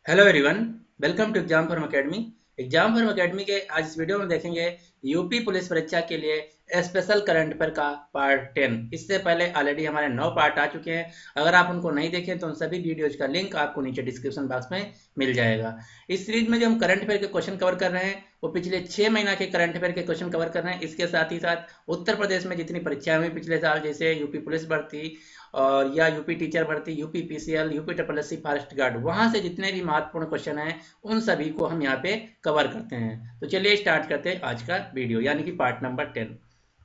Hello everyone, welcome to Exam Form Academy. Exam Form Academy के आज इस video में देखेंगे यूपी पुलिस परीक्षा के लिए स्पेशल करंट अफेयर का पार्ट 10। इससे पहले ऑलरेडी हमारे 9 पार्ट आ चुके हैं। अगर आप उनको नहीं देखें तो उन सभी वीडियोज का लिंक आपको नीचे डिस्क्रिप्शन बॉक्स में मिल जाएगा। इस सीरीज में जो हम करंट अफेयर के क्वेश्चन कवर कर रहे हैं वो पिछले 6 महीना के करंट अफेयर के क्वेश्चन कवर कर रहे हैं। इसके साथ ही साथ उत्तर प्रदेश में जितनी परीक्षाएं हुई पिछले साल, जैसे यूपी पुलिस भर्ती और या यूपी टीचर भर्ती, UP PCL, UP triple SC, forest guard, वहां से जितने भी महत्वपूर्ण क्वेश्चन हैं उन सभी को हम यहाँ पे कवर करते हैं। तो चलिए स्टार्ट करते हैं आज का वीडियो, यानी कि पार्ट नंबर 10।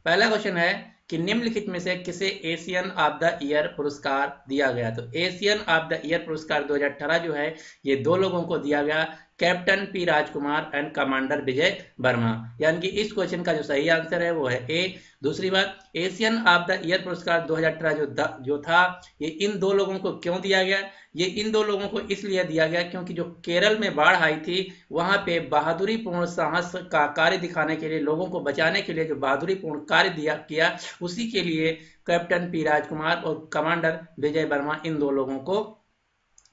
पहला क्वेश्चन है कि निम्नलिखित में से किसे एशियन ऑफ द ईयर पुरस्कार दिया गया। तो एशियन ऑफ द ईयर पुरस्कार 2018 जो है ये दो लोगों को दिया गया, captain P Rajkumar and commander Vijay Verma. यानी कि इस क्वेश्चन का जो सही आंसर है वो है ए। दूसरी बात, एशियन ऑफ द ईयर पुरस्कार 2018 जो था ये इन दो लोगों को क्यों दिया गया। ये इन दो लोगों को इसलिए दिया गया क्योंकि जो केरल में बाढ़ आई थी वहां पे बहादुरी पूर्ण साहस का कार्य दिखाने के लिए, लोगों को बचाने के लिए जो बहादुरी पूर्ण कार्य किया, उसी के लिए कैप्टन पी राजकुमार और कमांडर विजय वर्मा, इन दो लोगों को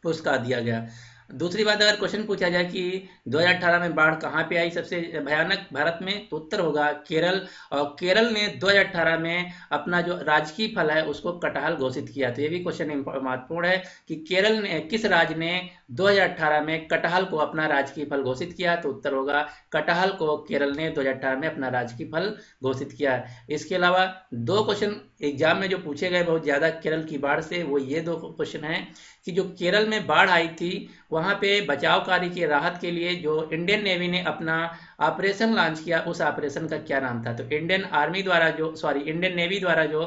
पुरस्कार दिया गया। दूसरी बात, अगर क्वेश्चन पूछा जाए कि 2018 में बाढ़ कहाँ पे आई सबसे भयानक भारत में, तो उत्तर होगा केरल। और केरल ने 2018 में अपना जो राजकीय फल है उसको कटहल घोषित किया। तो ये भी क्वेश्चन महत्वपूर्ण है कि केरल ने, किस राज्य ने 2018 में कटहल को अपना राजकीय फल घोषित किया। तो उत्तर होगा कटहल को केरल ने 2018 में अपना राजकीय फल घोषित किया है। इसके अलावा दो क्वेश्चन एग्जाम में जो पूछे गए बहुत ज्यादा केरल की बाढ़ से, वो ये दो क्वेश्चन हैं कि जो केरल में बाढ़ आई थी वहां पे बचाव कार्य की राहत के लिए जो इंडियन नेवी ने अपना ऑपरेशन लॉन्च किया, उस ऑपरेशन का क्या नाम था। तो इंडियन नेवी द्वारा जो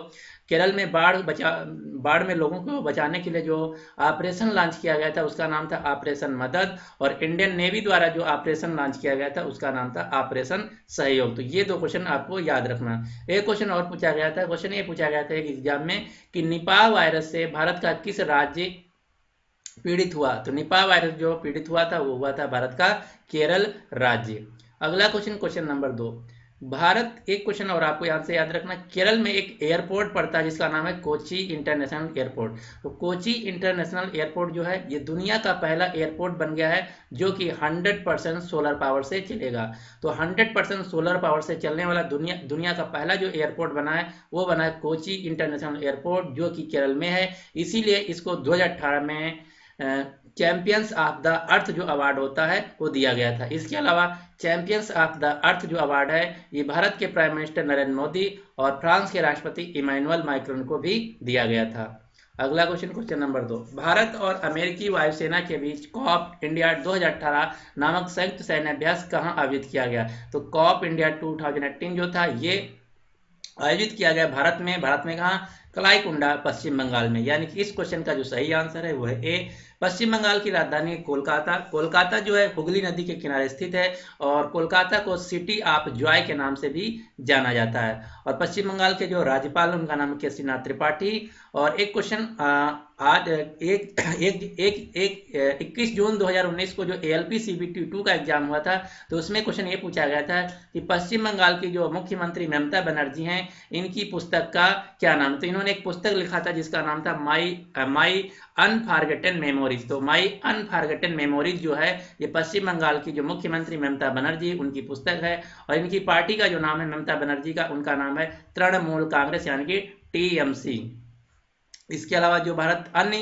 केरल में बाढ़ में लोगों को बचाने के लिए जो ऑपरेशन लॉन्च किया गया था उसका नाम था ऑपरेशन मदद, और इंडियन नेवी द्वारा जो ऑपरेशन लॉन्च किया गया था उसका नाम था ऑपरेशन सहयोग। तो ये दो क्वेश्चन आपको याद रखना। एक क्वेश्चन और पूछा गया था, क्वेश्चन ये पूछा गया था एक एग्जाम में कि निपाह वायरस से भारत का किस राज्य पीड़ित हुआ। तो निपाह वायरस जो पीड़ित हुआ था वो हुआ था भारत का केरल राज्य। अगला क्वेश्चन, क्वेश्चन नंबर 2। भारत, एक क्वेश्चन और आपको यहाँ से याद रखना, केरल में एक एयरपोर्ट पड़ता है जिसका नाम है कोची इंटरनेशनल एयरपोर्ट। तो कोची इंटरनेशनल एयरपोर्ट जो है ये दुनिया का पहला एयरपोर्ट बन गया है जो कि 100% सोलर पावर से चलेगा। तो 100% सोलर पावर से चलने वाला दुनिया का पहला जो एयरपोर्ट बना है वो बना है कोची इंटरनेशनल एयरपोर्ट, जो कि केरल में है। इसीलिए इसको 2018 में चैंपियंस ऑफ द अर्थ जो अवार्ड होता है वो दिया गया था। इसके अलावा चैंपियंस ऑफ द अर्थ जो अवार्ड है ये भारत के प्राइम मिनिस्टर नरेंद्र मोदी और फ्रांस के राष्ट्रपति इमैनुअल मैक्रोन को भी दिया गया था। अगला क्वेश्चन, क्वेश्चन नंबर 2। भारत और अमेरिकी वायुसेना के बीच कॉप इंडिया 2018 नामक संयुक्त सैन्य अभ्यास कहाँ आयोजित किया गया। तो कॉप इंडिया 2018 जो था ये आयोजित किया गया भारत में कहाँ, कलाईकुंडा, पश्चिम बंगाल में। यानी कि इस क्वेश्चन का जो सही आंसर है वो है ए। पश्चिम बंगाल की राजधानी कोलकाता। कोलकाता जो है हुगली नदी के किनारे स्थित है और कोलकाता को सिटी ऑफ जॉय के नाम से भी जाना जाता है। और पश्चिम बंगाल के जो राज्यपाल हैं उनका नाम केसरीनाथ त्रिपाठी। और एक क्वेश्चन, आज 21 जून 2019 को जो ALP CBT 2 का एग्जाम हुआ था तो उसमें क्वेश्चन ये पूछा गया था कि पश्चिम बंगाल की जो मुख्यमंत्री ममता बनर्जी हैं इनकी पुस्तक का क्या नाम। तो इन्होंने एक पुस्तक लिखा था जिसका नाम था माई अनफॉरगेटन मेमोरीज। तो माई अनफॉरगेटन मेमोरीज जो है ये पश्चिम बंगाल की जो मुख्यमंत्री ममता बनर्जी उनकी पुस्तक है। और इनकी पार्टी का जो नाम है ममता बनर्जी का, उनका नाम है तृणमूल कांग्रेस, यानी कि TMC। इसके अलावा जो भारत अन्य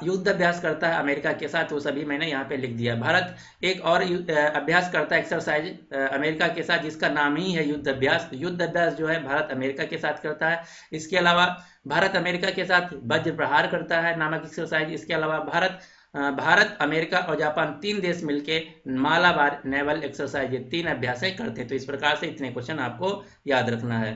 युद्ध अभ्यास करता है अमेरिका के साथ वो सभी मैंने यहाँ पे लिख दिया। भारत एक और अभ्यास करता है, एक्सरसाइज अमेरिका के साथ, जिसका नाम ही है युद्ध अभ्यास। युद्ध अभ्यास जो है भारत अमेरिका के साथ करता है। इसके अलावा भारत अमेरिका के साथ वज्र प्रहार करता है नामक एक्सरसाइज। इसके अलावा भारत, अमेरिका और जापान, 3 देश मिलके मालाबार नेवल एक्सरसाइज, ये 3 अभ्यासें करते हैं। तो इस प्रकार से इतने क्वेश्चन आपको याद रखना है।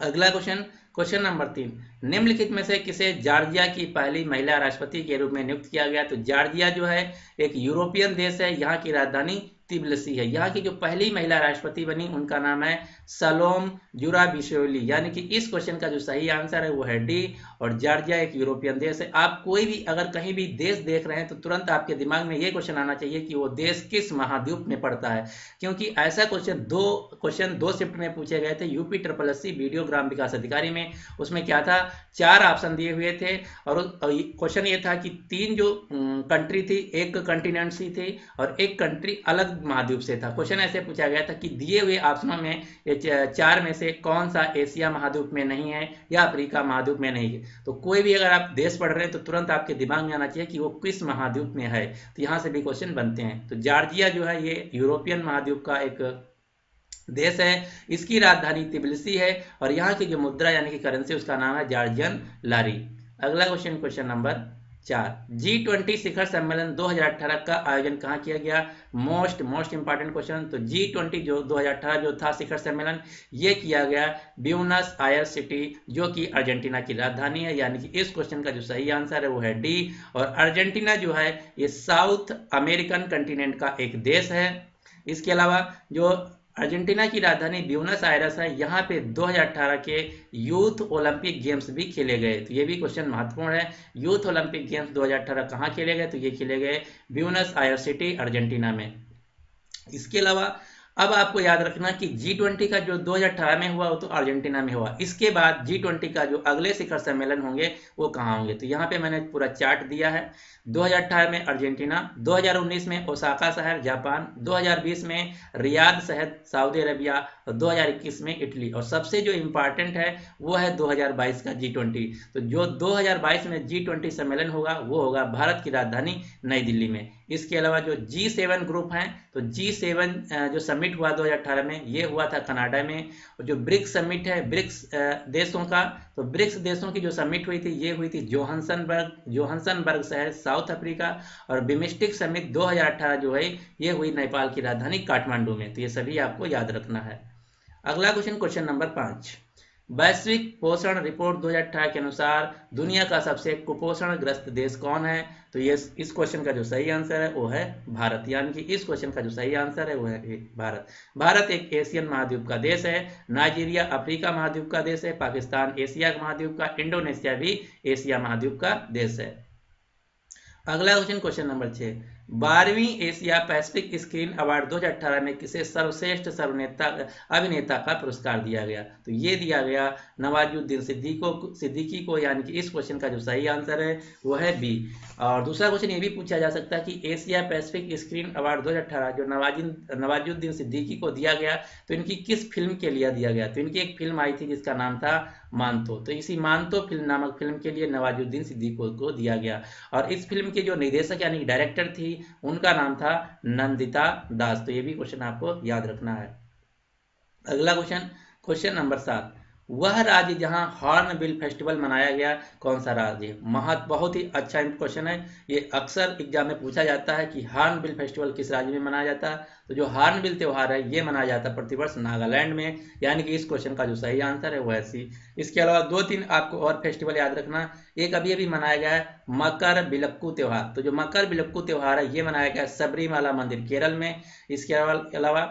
अगला क्वेश्चन, क्वेश्चन नंबर 3। निम्नलिखित में से किसे जॉर्जिया की पहली महिला राष्ट्रपति के रूप में नियुक्त किया गया। तो जॉर्जिया जो है एक यूरोपियन देश है, यहाँ की राजधानी तिब्लिसी है। यहाँ की जो पहली महिला राष्ट्रपति बनी उनका नाम है सलोम जुराबिशोली। यानी कि इस क्वेश्चन का जो सही आंसर है वो है डी। और जॉर्जिया एक यूरोपियन देश है। आप कोई भी अगर कहीं भी देश देख रहे हैं तो तुरंत आपके दिमाग में ये क्वेश्चन आना चाहिए कि वो देश किस महाद्वीप में पड़ता है, क्योंकि ऐसा क्वेश्चन दो शिफ्ट में पूछे गए थे यूपी SSC वीडियो ग्राम विकास अधिकारी में। उसमें क्या था, 4 ऑप्शन दिए हुए थे और क्वेश्चन ये था कि 3 जो कंट्री थी, एक कंटिनेंट थी और एक कंट्री अलग महाद्वीप से था। क्वेश्चन ऐसे पूछा गया था कि दिए हुए ऑप्शनों में ये 4 में से कौन सा एशिया महाद्वीप में नहीं है या अफ्रीका महाद्वीप में नहीं है। तो कोई भी अगर आप देश पढ़ रहे हैं तो तुरंत आपके दिमाग में आना चाहिए कि वो किस महाद्वीप में है। तो यहाँ से भी क्वेश्चन बनते हैं। तो जॉर्जिया जो है ये यूरोपियन महाद्वीप का एक देश है। इसकी राजधानी तिब्लिसी है और यहाँ की जो मुद्रा यानी कि करेंसी उसका नाम है जॉर्जियन लारी। अगला क्वेश्चन, क्वेश्चन नंबर 4, G20 शिखर सम्मेलन 2018 का आयोजन कहाँ किया गया? Most important question. तो G20 जो 2018 जो था शिखर सम्मेलन, ये किया गया ब्यूनस आयर्स सिटी जो कि अर्जेंटीना की राजधानी है। यानी कि इस क्वेश्चन का जो सही आंसर है वो है डी। और अर्जेंटीना जो है ये साउथ अमेरिकन कंटिनेंट का एक देश है। इसके अलावा जो अर्जेंटीना की राजधानी ब्यूनस आयरस है, यहाँ पे 2018 के यूथ ओलंपिक गेम्स भी खेले गए। तो ये भी क्वेश्चन महत्वपूर्ण है। यूथ ओलंपिक गेम्स 2018 कहाँ खेले गए? तो ये खेले गए ब्यूनस आयर्स सिटी अर्जेंटीना में। इसके अलावा अब आपको याद रखना कि G20 का जो 2018 में हुआ वो तो अर्जेंटीना में हुआ। इसके बाद G20 का जो अगले शिखर सम्मेलन होंगे वो कहाँ होंगे? तो यहाँ पे मैंने पूरा चार्ट दिया है। 2018 में अर्जेंटीना, 2019 में ओसाका शहर जापान, 2020 में रियाद शहर सऊदी अरबिया और 2021 में इटली। और सबसे जो इम्पॉर्टेंट है वो है 2022 का G20। तो जो 2022 में G20 सम्मेलन होगा वो होगा भारत की राजधानी नई दिल्ली में। इसके अलावा जो G7 ग्रुप हैं, तो G7 जो समिट हुआ 2018 में ये हुआ था कनाडा में। और जो ब्रिक्स समिट है ब्रिक्स देशों का, तो ब्रिक्स देशों की जो समिट हुई थी ये हुई थी जोहान्सबर्ग शहर साउथ अफ्रीका। और बिम्स्टेक समिट 2018 जो है ये हुई नेपाल की राजधानी काठमांडू में। तो ये सभी आपको याद रखना है। अगला क्वेश्चन, क्वेश्चन नंबर 5, वैश्विक पोषण रिपोर्ट 2018 के अनुसार दुनिया का सबसे कुपोषण ग्रस्त देश कौन है? तो ये इस क्वेश्चन का जो सही आंसर है वो है भारत। यानी कि इस क्वेश्चन का जो सही आंसर है वो है भारत। भारत एक एशियन महाद्वीप का देश है। नाइजीरिया अफ्रीका महाद्वीप का देश है। पाकिस्तान एशिया महाद्वीप का, इंडोनेशिया भी एशिया महाद्वीप का देश है। अगला क्वेश्चन, क्वेश्चन नंबर 6, 12वीं एशिया पैसिफिक स्क्रीन अवार्ड 2018 में किसे सर्वश्रेष्ठ अभिनेता का पुरस्कार दिया गया? तो ये दिया गया नवाजुद्दीन सिद्दीकी को। यानी कि इस क्वेश्चन का जो सही आंसर है वो है बी। और दूसरा क्वेश्चन ये भी पूछा जा सकता है कि एशिया पैसिफिक स्क्रीन अवार्ड 2018 जो नवाजुद्दीन सिद्दीकी को दिया गया तो इनकी किस फिल्म के लिए दिया गया? तो इनकी एक फिल्म आई थी जिसका नाम था मानतो। तो इसी मानतो फिल्म नामक फिल्म के लिए नवाजुद्दीन सिद्दीकी को दिया गया। और इस फिल्म के जो निर्देशक यानी डायरेक्टर थी उनका नाम था नंदिता दास। तो ये भी क्वेश्चन आपको याद रखना है। अगला क्वेश्चन, क्वेश्चन नंबर 7, वह राज्य जहां हॉर्नबिल फेस्टिवल मनाया गया कौन सा राज्य? बहुत ही अच्छा क्वेश्चन है। ये अक्सर एग्जाम में पूछा जाता है कि हॉर्नबिल फेस्टिवल किस राज्य में मनाया जाता है? तो जो हॉर्नबिल त्योहार है ये मनाया जाता है प्रतिवर्ष नागालैंड में। यानी कि इस क्वेश्चन का जो सही आंसर है वो है सी। इसके अलावा 2-3 आपको और फेस्टिवल याद रखना। एक अभी मनाया गया है मकर बिलक्कू त्योहार। तो जो मकर बिलक्कू त्योहार है ये मनाया गया सबरीमाला मंदिर केरल में। इसके अलावा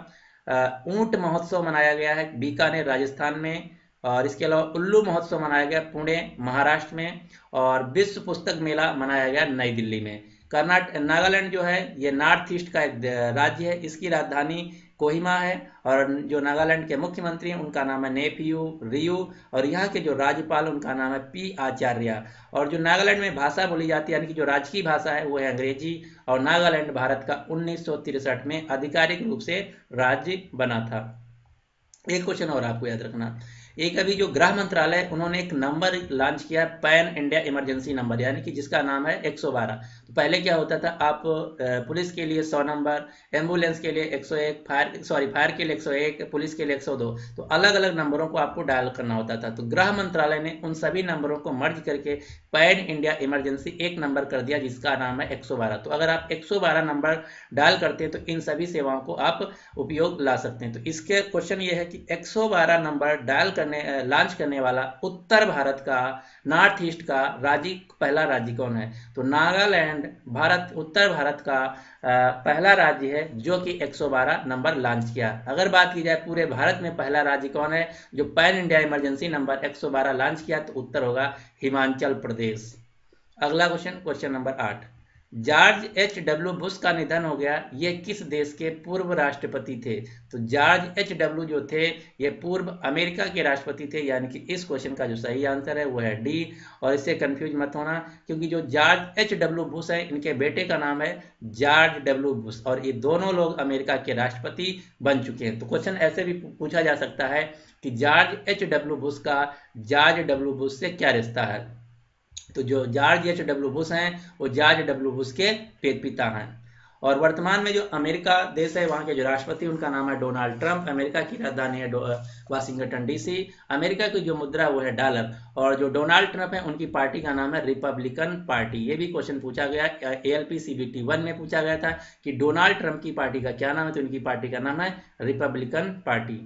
ऊंट महोत्सव मनाया गया है बीकानेर राजस्थान में। और इसके अलावा उल्लू महोत्सव मनाया गया पुणे महाराष्ट्र में। और विश्व पुस्तक मेला मनाया गया नई दिल्ली में। नागालैंड जो है ये नॉर्थ ईस्ट का एक राज्य है। इसकी राजधानी कोहिमा है। और जो नागालैंड के मुख्यमंत्री हैं उनका नाम है नेफियू रियू। और यहाँ के जो राज्यपाल उनका नाम है पी आचार्य। और जो नागालैंड में भाषा बोली जाती है यानी कि जो राजकीय भाषा है वो है अंग्रेजी। और नागालैंड भारत का 1963 में आधिकारिक रूप से राज्य बना था। एक क्वेश्चन और आपको याद रखना, एक अभी जो गृह मंत्रालय उन्होंने एक नंबर लॉन्च किया है पैन इंडिया इमरजेंसी नंबर, यानी कि जिसका नाम है 112। तो पहले क्या होता था, आप पुलिस के लिए 100 नंबर, एम्बुलेंस के लिए 101, फायर के लिए 101, पुलिस के लिए 102। तो अलग अलग नंबरों को आपको डायल करना होता था। तो गृह मंत्रालय ने उन सभी नंबरों को मर्ज करके पैन इंडिया इमरजेंसी एक नंबर कर दिया जिसका नाम है 112। तो अगर आप 112 नंबर डायल करते हैं तो इन सभी सेवाओं को आप उपयोग ला सकते हैं। तो इसके क्वेश्चन ये है कि 112 नंबर डायल लॉन्च करने वाला उत्तर भारत का, नॉर्थ ईस्ट का पहला राज्य कौन है? तो नागालैंड भारत उत्तर भारत का पहला राज्य है जो कि 112 नंबर लॉन्च किया। अगर बात की जाए पूरे भारत में पहला राज्य कौन है जो pan India emergency number 112 launch किया, तो उत्तर होगा हिमाचल प्रदेश। अगला question number 8, George H.W. Bush का निधन हो गया, ये किस देश के पूर्व राष्ट्रपति थे? तो जॉर्ज H.W. जो थे ये पूर्व अमेरिका के राष्ट्रपति थे, यानी कि इस क्वेश्चन का जो सही आंसर है वो है डी। और इससे कंफ्यूज मत होना, क्योंकि जो जॉर्ज H.W. बुश है इनके बेटे का नाम है जॉर्ज W. बुश और ये दोनों लोग अमेरिका के राष्ट्रपति बन चुके हैं। तो क्वेश्चन ऐसे भी पूछा जा सकता है कि जॉर्ज H.W. बुश का जॉर्ज W. बुश से क्या रिश्ता है? तो जो जॉर्ज H.W. बुश हैं वो जॉर्ज W. बुश के पिता हैं। और वर्तमान में जो अमेरिका देश है वहाँ के जो राष्ट्रपति उनका नाम है डोनाल्ड ट्रंप। अमेरिका की राजधानी है वाशिंगटन DC। अमेरिका की जो मुद्रा वो है डॉलर। और जो डोनाल्ड ट्रंप है उनकी पार्टी का नाम है रिपब्लिकन पार्टी। ये भी क्वेश्चन पूछा गया, ALP CBT 1 में पूछा गया था कि डोनाल्ड ट्रंप की पार्टी का क्या नाम है, तो उनकी पार्टी का नाम है रिपब्लिकन पार्टी।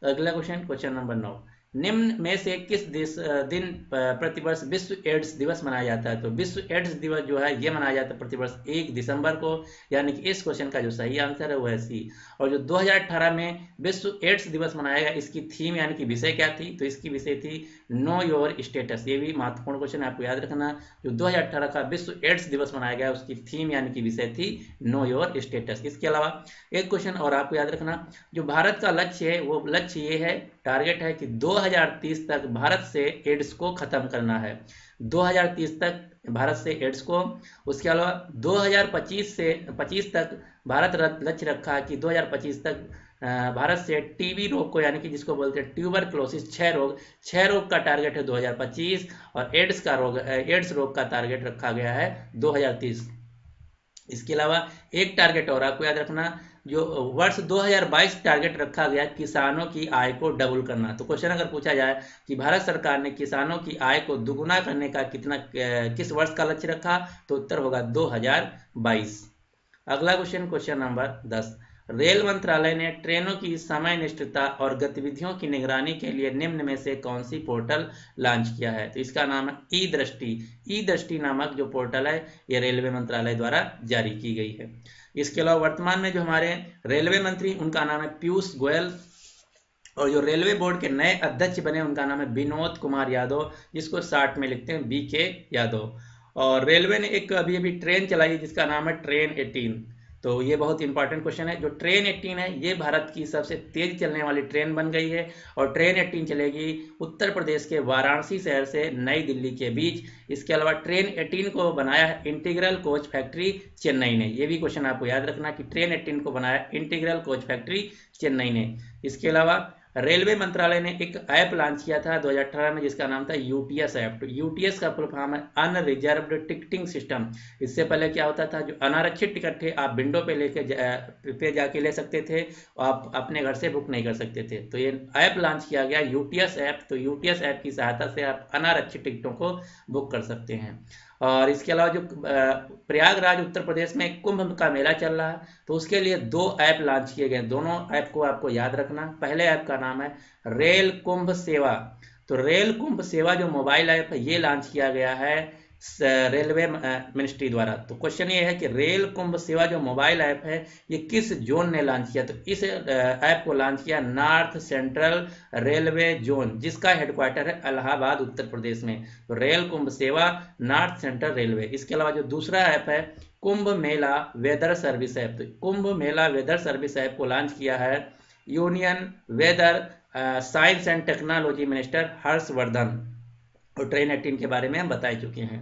अगला क्वेश्चन नंबर 9, निम्न में से किस दिन प्रतिवर्ष विश्व एड्स दिवस मनाया जाता है? तो विश्व एड्स दिवस जो है ये मनाया जाता है प्रतिवर्ष 1 दिसंबर को, यानी कि इस क्वेश्चन का जो सही आंसर है वो है सी। और जो 2018 में विश्व एड्स दिवस मनाया गया, इसकी थीम यानी कि विषय क्या थी? तो इसकी विषय थी नो योर स्टेटस। ये भी महत्वपूर्ण क्वेश्चन है, आपको याद रखना। जो 2018 का विश्व एड्स दिवस मनाया गया उसकी थीम यानी कि विषय थी नो योर स्टेटस। इसके अलावा एक क्वेश्चन और आपको याद रखना, जो भारत का लक्ष्य है वो लक्ष्य ये है, टारगेट है कि 2030 तक भारत से एड्स को खत्म करना है। 2030 तक भारत से एड्स को। उसके अलावा 2025 तक भारत लक्ष्य रखा है कि 2025 तक भारत से टीबी रोग को, यानी कि जिसको बोलते हैं ट्यूबरक्लोसिस, 6 रोग का टारगेट है 2025। और एड्स रोग का टारगेट रखा गया है 2030। इसके अलावा एक टारगेट और आपको याद रखना, जो वर्ष 2022 टारगेट रखा गया किसानों की आय को डबल करना। तो क्वेश्चन अगर पूछा जाए कि भारत सरकार ने किसानों की आय को दुगुना करने का किस वर्ष का लक्ष्य रखा, तो उत्तर होगा 2022। अगला क्वेश्चन नंबर 10, रेल मंत्रालय ने ट्रेनों की समय निष्ठता और गतिविधियों की निगरानी के लिए निम्न में से कौन सी पोर्टल लॉन्च किया है? तो इसका नाम है ई दृष्टि नामक जो पोर्टल है ये रेलवे मंत्रालय द्वारा जारी की गई है। इसके अलावा वर्तमान में जो हमारे रेलवे मंत्री उनका नाम है पीयूष गोयल। और जो रेलवे बोर्ड के नए अध्यक्ष बने उनका नाम है विनोद कुमार यादव, जिसको शार्ट में लिखते हैं BK यादव। और रेलवे ने एक अभी ट्रेन चलाई जिसका नाम है ट्रेन 18। तो ये बहुत इंपॉर्टेंट क्वेश्चन है। जो ट्रेन 18 है ये भारत की सबसे तेज चलने वाली ट्रेन बन गई है। और ट्रेन 18 चलेगी उत्तर प्रदेश के वाराणसी शहर से नई दिल्ली के बीच। इसके अलावा ट्रेन 18 को बनाया है इंटीग्रल कोच फैक्ट्री चेन्नई ने। ये भी क्वेश्चन आपको याद रखना कि ट्रेन 18 को बनाया इंटीग्रल कोच फैक्ट्री चेन्नई ने। इसके अलावा रेलवे मंत्रालय ने एक ऐप लॉन्च किया था 2018 में जिसका नाम था UTS ऐप। तो UTS का फुल फॉर्म है अनरिजर्व्ड टिकटिंग सिस्टम। इससे पहले क्या होता था, जो अनारक्षित टिकट थे आप विंडो पे जाके ले सकते थे, आप अपने घर से बुक नहीं कर सकते थे। तो ये ऐप लॉन्च किया गया UTS ऐप। तो UTS ऐप की सहायता से आप अनारक्षित टिकटों को बुक कर सकते हैं। और इसके अलावा जो प्रयागराज उत्तर प्रदेश में कुंभ का मेला चल रहा है, तो उसके लिए 2 ऐप लॉन्च किए गए। दोनों ऐप को आपको याद रखना। पहले ऐप का नाम है रेल कुंभ सेवा। तो रेल कुंभ सेवा जो मोबाइल ऐप है ये लॉन्च किया गया है रेलवे मिनिस्ट्री द्वारा। तो क्वेश्चन ये है कि रेल कुंभ सेवा जो मोबाइल ऐप है ये किस जोन ने लॉन्च किया? तो इस ऐप को लॉन्च किया नॉर्थ सेंट्रल रेलवे जोन, जिसका हेडक्वार्टर है इलाहाबाद उत्तर प्रदेश में। तो रेल कुंभ सेवा नॉर्थ सेंट्रल रेलवे। इसके अलावा जो दूसरा ऐप है Kumbh Mela weather service app. तो Kumbh Mela weather service app को लॉन्च किया है union weather science and technology minister Harshvardhan. और ट्रेन 18 के बारे में हम बता चुके हैं।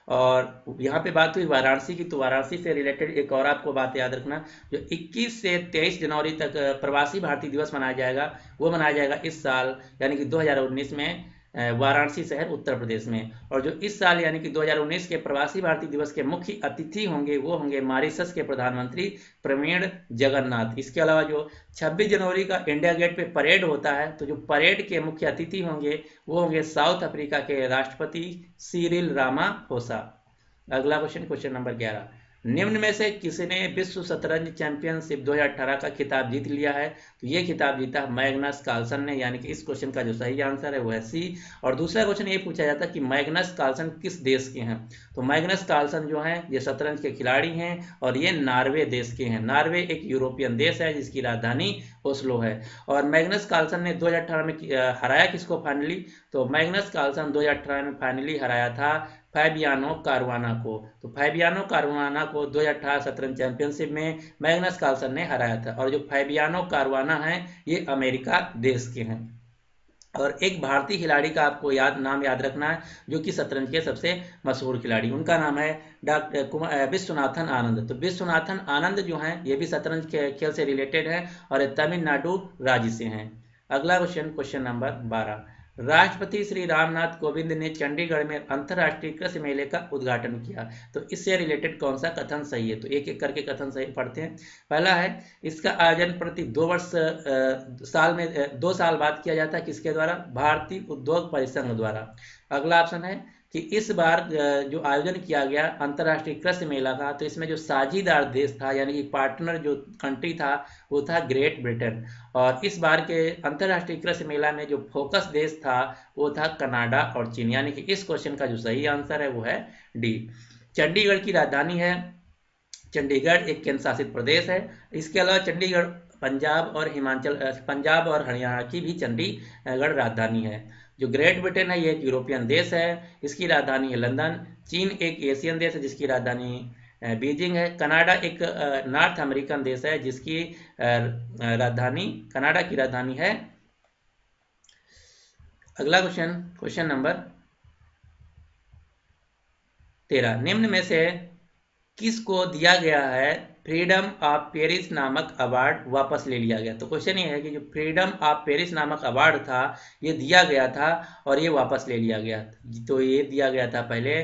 और यहाँ पे बात हुई वाराणसी की, तो वाराणसी से रिलेटेड एक और आपको बात याद रखना, जो 21 से 23 जनवरी तक प्रवासी भारतीय दिवस मनाया जाएगा, वो मनाया जाएगा इस साल यानी कि 2019 में वाराणसी शहर उत्तर प्रदेश में। और जो इस साल यानी कि 2019 के प्रवासी भारतीय दिवस के मुख्य अतिथि होंगे वो होंगे मॉरिशस के प्रधानमंत्री प्रवीण जगन्नाथ। इसके अलावा जो 26 जनवरी का इंडिया गेट पे परेड होता है, तो जो परेड के मुख्य अतिथि होंगे वो होंगे साउथ अफ्रीका के राष्ट्रपति सिरिल रामाफोसा। अगला क्वेश्चन नंबर 11, निम्न में से किसने विश्व शतरंज चैंपियनशिप 2018 का खिताब जीत लिया है? तो ये खिताब जीता मैग्नस कार्लसन ने, यानी कि इस क्वेश्चन का जो सही आंसर है वो है सी। और दूसरा क्वेश्चन ये पूछा जाता है कि मैग्नस कार्लसन किस देश के हैं? तो मैग्नस कार्लसन जो हैं ये शतरंज के खिलाड़ी हैं और ये नॉर्वे देश के हैं। नॉर्वे एक यूरोपियन देश है जिसकी राजधानी ओस्लो है। और मैग्नस कार्लसन ने 2018 में हराया किसको फाइनली? तो मैग्नस कार्लसन 2018 में फाइनली हराया था फैबियानो कारुआना को। तो फैबियानो कारुआना को 2018 शतरंज चैंपियनशिप में मैग्नस कार्लसन ने हराया था। और जो फैबियानो कारुआना है ये अमेरिका देश के हैं। और एक भारतीय खिलाड़ी का आपको नाम याद रखना है जो कि शतरंज के सबसे मशहूर खिलाड़ी, उनका नाम है डॉक्टर विश्वनाथन आनंद। तो विश्वनाथन आनंद जो हैं ये भी शतरंज के खेल से रिलेटेड है और तमिलनाडु राज्य से हैं। अगला क्वेश्चन, क्वेश्चन नंबर 12। राष्ट्रपति श्री रामनाथ कोविंद ने चंडीगढ़ में अंतर्राष्ट्रीय कृषि मेले का उद्घाटन किया। तो इससे रिलेटेड कौन सा कथन सही है? तो एक एक करके कथन सही पढ़ते हैं। पहला है इसका आयोजन प्रति 2 साल बाद किया जाता है। किसके द्वारा? भारतीय उद्योग परिसंघ द्वारा। अगला ऑप्शन है कि इस बार जो आयोजन किया गया अंतर्राष्ट्रीय कृषि मेला का, तो इसमें जो साझीदार देश था यानी कि पार्टनर जो कंट्री था वो था ग्रेट ब्रिटेन। और इस बार के अंतर्राष्ट्रीय कृषि मेला में जो फोकस देश था वो था कनाडा और चीन, यानी कि इस क्वेश्चन का जो सही आंसर है वो है डी। चंडीगढ़ की राजधानी है, चंडीगढ़ एक केंद्र शासित प्रदेश है। इसके अलावा चंडीगढ़ पंजाब और हरियाणा की भी चंडीगढ़ राजधानी है। जो ग्रेट ब्रिटेन है ये एक यूरोपियन देश है, इसकी राजधानी है लंदन। चीन एक एशियन देश है जिसकी राजधानी बीजिंग है। कनाडा एक नॉर्थ अमेरिकन देश है जिसकी राजधानी, कनाडा की राजधानी है। अगला क्वेश्चन, क्वेश्चन नंबर 13। निम्न में से किसको दिया गया है फ्रीडम ऑफ पेरिस नामक अवार्ड वापस ले लिया गया? तो क्वेश्चन ये है कि जो फ्रीडम ऑफ पेरिस नामक अवार्ड था ये दिया गया था और ये वापस ले लिया गया। तो ये दिया गया था पहले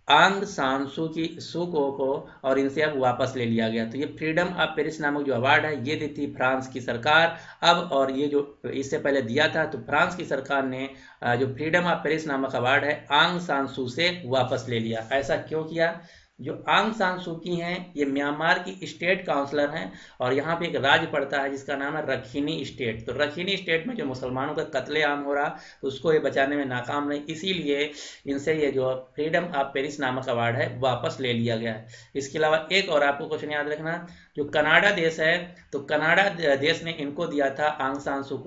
आंग सान सू को और इनसे अब वापस ले लिया गया। तो ये फ्रीडम ऑफ पेरिस नामक जो अवार्ड है ये दी थी फ्रांस की सरकार अब, और ये जो इससे पहले दिया था तो फ्रांस की सरकार ने जो फ्रीडम ऑफ पेरिस नामक अवार्ड है आंग सान सू से वापस ले लिया। ऐसा क्यों किया? जो आंग सान सू की हैं ये म्यांमार की स्टेट काउंसलर हैं और यहाँ पे एक राज्य पड़ता है जिसका नाम है रखीनी स्टेट। तो रखीनी स्टेट में जो मुसलमानों का कत्लेआम हो रहा तो उसको ये बचाने में नाकाम रही, इसीलिए इनसे ये जो फ्रीडम ऑफ पेरिस नामक अवार्ड है वापस ले लिया गया है। इसके अलावा एक और आपको क्वेश्चन याद रखना, जो कनाडा देश है तो कनाडा देश ने इनको दिया था आंग सान सू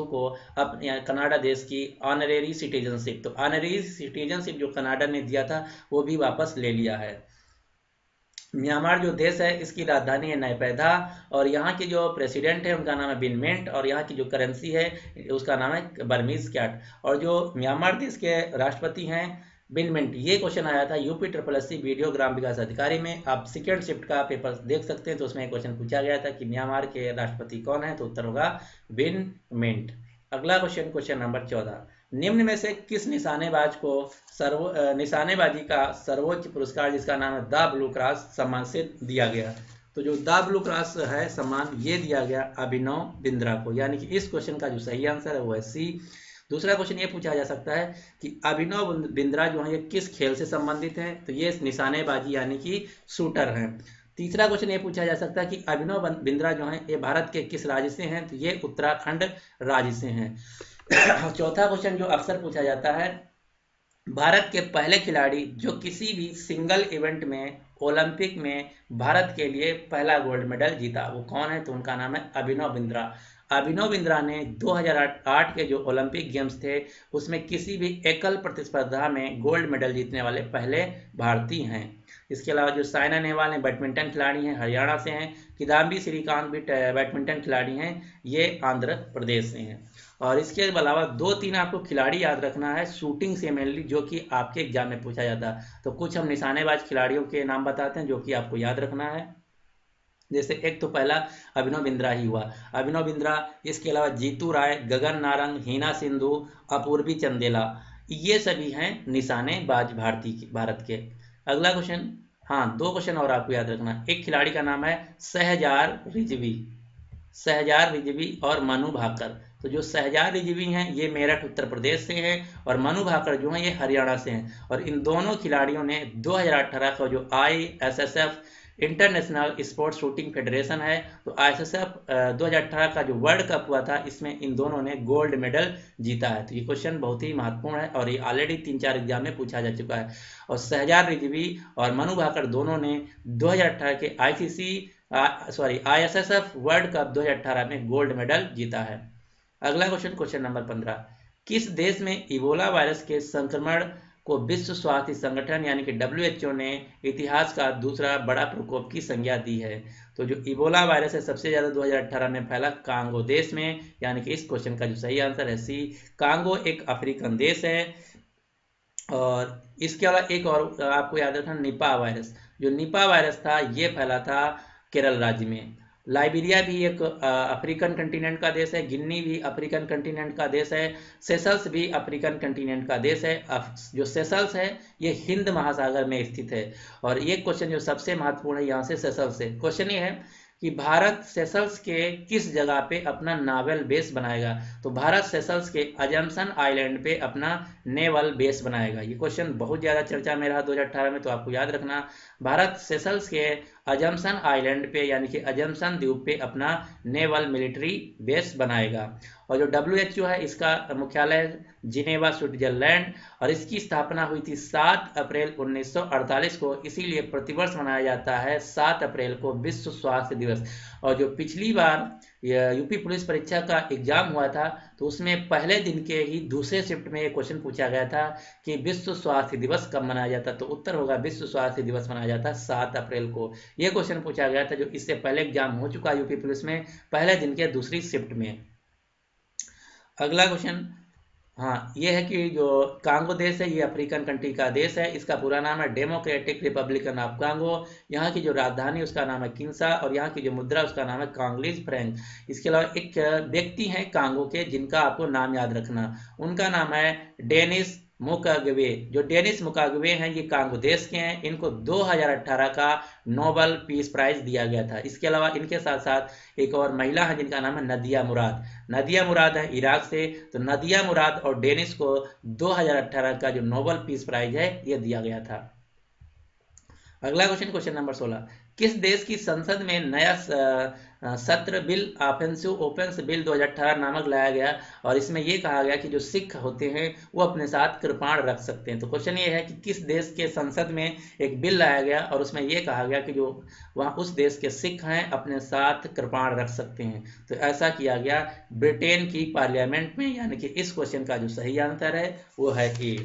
को अपने कनाडा देश की ऑनरेरी सिटीजनशिप। तो ऑनरेरी सिटीजनशिप जो कनाडा ने दिया था वो भी वापस ले लिया है। म्यांमार जो देश है इसकी राजधानी है नयपैदा और यहाँ के जो प्रेसिडेंट है उनका नाम है विन मिंट और यहाँ की जो करेंसी है उसका नाम है बर्मीज कैट। और जो म्यांमार देश के राष्ट्रपति हैं बिन मिंट। ये क्वेश्चन आया था यूपी SSC वीडियो ग्राम विकास अधिकारी में, आप सेकेंड शिफ्ट का पेपर देख सकते हैं। तो उसमें क्वेश्चन पूछा गया था कि म्यांमार के राष्ट्रपति कौन है, तो उत्तर होगा बिन मिंट। अगला क्वेश्चन, क्वेश्चन नंबर 14। निम्न में से किस निशानेबाज को निशानेबाजी का सर्वोच्च पुरस्कार जिसका नाम है द ब्लू क्रॉस सम्मान से दिया गया? तो जो द ब्लू क्रॉस है सम्मान ये दिया गया अभिनव बिंद्रा को, यानी कि इस क्वेश्चन का जो सही आंसर है वो है सी। दूसरा क्वेश्चन ये पूछा जा सकता है कि अभिनव बिंद्रा जो है ये किस खेल से संबंधित है? तो ये निशानेबाजी यानी कि शूटर हैं। तीसरा क्वेश्चन ये पूछा जा सकता है कि अभिनव बिंद्रा जो है ये भारत के किस राज्य से हैं? तो ये उत्तराखंड राज्य से हैं। चौथा क्वेश्चन जो अक्सर पूछा जाता है, भारत के पहले खिलाड़ी जो किसी भी सिंगल इवेंट में ओलंपिक में भारत के लिए पहला गोल्ड मेडल जीता वो कौन है? तो उनका नाम है अभिनव बिंद्रा। अभिनव बिंद्रा ने 2008 के जो ओलंपिक गेम्स थे उसमें किसी भी एकल प्रतिस्पर्धा में गोल्ड मेडल जीतने वाले पहले भारतीय हैं। इसके अलावा जो साइना नेहवाल हैं बैडमिंटन खिलाड़ी हैं, हरियाणा से हैं। किदाम्बी श्रीकांत भी बैडमिंटन खिलाड़ी हैं, ये आंध्र प्रदेश से हैं। और इसके अलावा 2-3 आपको खिलाड़ी याद रखना है शूटिंग से मेनली, जो कि आपके एग्जाम में पूछा जाता है। तो कुछ हम निशानेबाज खिलाड़ियों के नाम बताते हैं जो कि आपको याद रखना है। जैसे एक तो पहला अभिनव बिंद्रा ही हुआ, अभिनव बिंद्रा। इसके अलावा जीतू राय, गगन नारंग, हिना सिंधु, अपूर्वी चंदेला, ये सभी हैं निशानेबाज भारत के। अगला क्वेश्चन, हाँ 2 क्वेश्चन और आपको याद रखना। एक खिलाड़ी का नाम है शहजार रिजवी और मनु भाकर। तो जो शहजाद रिजवी हैं ये मेरठ उत्तर प्रदेश से हैं और मनु भाकर जो हैं ये हरियाणा से हैं। और इन दोनों खिलाड़ियों ने 2018 का जो ISSF international sports shooting federation है, तो ISSF 2018 का जो वर्ल्ड कप हुआ था इसमें इन दोनों ने गोल्ड मेडल जीता है। तो ये क्वेश्चन बहुत ही महत्वपूर्ण है और ये ऑलरेडी 3-4 एग्जाम में पूछा जा चुका है। और शहजाद रिजवी और मनु भाकर दोनों ने 2018 के ISSF वर्ल्ड कप 2018 में गोल्ड मेडल जीता है। अगला क्वेश्चन नंबर 15, किस देश में इबोला वायरस के संक्रमण को विश्व स्वास्थ्य संगठन यानी कि WHO ने इतिहास का दूसरा बड़ा प्रकोप की संज्ञा दी है? तो जो इबोला वायरस है सबसे ज्यादा 2018 में फैला कांगो देश में, यानी कि इस क्वेश्चन का जो सही आंसर है सी, कांगो एक अफ्रीकन देश है। और इसके अलावा एक और आपको याद रखना, निपा वायरस, जो निपा वायरस था ये फैला था केरल राज्य में। लाइबेरिया भी एक अफ्रीकन कंटिनेंट का देश है, गिनी भी अफ्रीकन कंटिनेंट का देश है, सेशल्स भी अफ्रीकन कंटिनेंट का देश है। जो सेशल्स है ये हिंद महासागर में स्थित है। और ये क्वेश्चन जो सबसे महत्वपूर्ण है यहाँ से सेशल्स से क्वेश्चन ये है कि भारत सेशल्स के किस जगह पे अपना नावल बेस बनाएगा? तो भारत सेशल्स के अजम्पशन आइलैंड पे अपना नेवल बेस बनाएगा। ये क्वेश्चन बहुत ज्यादा चर्चा में रहा 2018 में, तो आपको याद रखना भारत सेशल्स के अजम्पशन आइलैंड पे यानी कि अजम्पशन द्वीप पे अपना नेवल मिलिट्री बेस बनाएगा। और जो WHO है इसका मुख्यालय जिनेवा स्विट्जरलैंड, और इसकी स्थापना हुई थी 7 अप्रैल 1948 को, इसीलिए प्रतिवर्ष मनाया जाता है 7 अप्रैल को विश्व स्वास्थ्य दिवस। और जो पिछली बार यूपी पुलिस परीक्षा का एग्जाम हुआ था तो उसमें पहले दिन के ही दूसरे शिफ्ट में एक क्वेश्चन पूछा गया था कि विश्व स्वास्थ्य दिवस कब मनाया जाता, तो उत्तर होगा विश्व स्वास्थ्य दिवस मनाया जाता 7 अप्रैल को। यह क्वेश्चन पूछा गया था जो इससे पहले एग्जाम हो चुका यूपी पुलिस में पहले दिन के दूसरी शिफ्ट में। अगला क्वेश्चन, हाँ, ये है कि जो कांगो देश है ये अफ्रीकन कंट्री का देश है। इसका पूरा नाम है डेमोक्रेटिक रिपब्लिकन ऑफ कांगो। यहाँ की जो राजधानी उसका नाम है किंसा और यहाँ की जो मुद्रा उसका नाम है कांगलीज फ्रैंक। इसके अलावा एक व्यक्ति हैं कांगो के जिनका आपको नाम याद रखना, उनका नाम है डेनिस मुकागवे। जो डेनिस मुकागवे हैं ये कांगो देश के हैं। इनको 2018 का नोबेल पीस प्राइज दिया गया था। इसके अलावा इनके साथ साथ एक और महिला है जिनका नाम है नदिया मुराद। नदिया मुराद है इराक से। तो नदिया मुराद और डेनिस को 2018 का जो नोबेल पीस प्राइज है ये दिया गया था। अगला क्वेश्चन नंबर 16, किस देश की संसद में नया सत्र बिल ऑफेंसिव ओफेंस बिल 2018 नामक लाया गया और इसमें यह कहा गया कि जो सिख होते हैं वो अपने साथ कृपाण रख सकते हैं। तो क्वेश्चन ये है कि किस देश के संसद में एक बिल लाया गया और उसमें यह कहा गया कि जो वहाँ उस देश के सिख हैं अपने साथ कृपाण रख सकते हैं। तो ऐसा किया गया ब्रिटेन की पार्लियामेंट में, यानी कि इस क्वेश्चन का जो सही आंसर है वो है ए।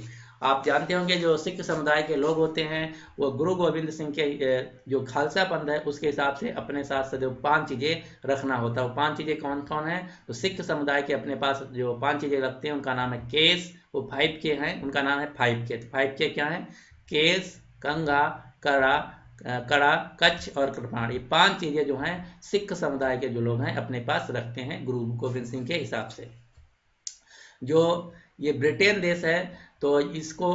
आप जानते होंगे जो सिख समुदाय के लोग होते हैं वो गुरु गोविंद सिंह के जो खालसा पंथ है उसके हिसाब से अपने साथ सदैव 5 चीजें रखना होता है। वो 5 चीजें कौन कौन है? तो सिख समुदाय के अपने पास जो 5 चीजें रखते हैं उनका नाम है केस, वो 5K हैं, उनका नाम है 5K। तो 5K क्या है? केस, कंगा, कड़ा, कच्छ और कृपाण। ये 5 चीजें जो हैं सिख समुदाय के जो लोग हैं अपने पास रखते हैं गुरु गोविंद सिंह के हिसाब से। जो ये ब्रिटेन देश है तो इसको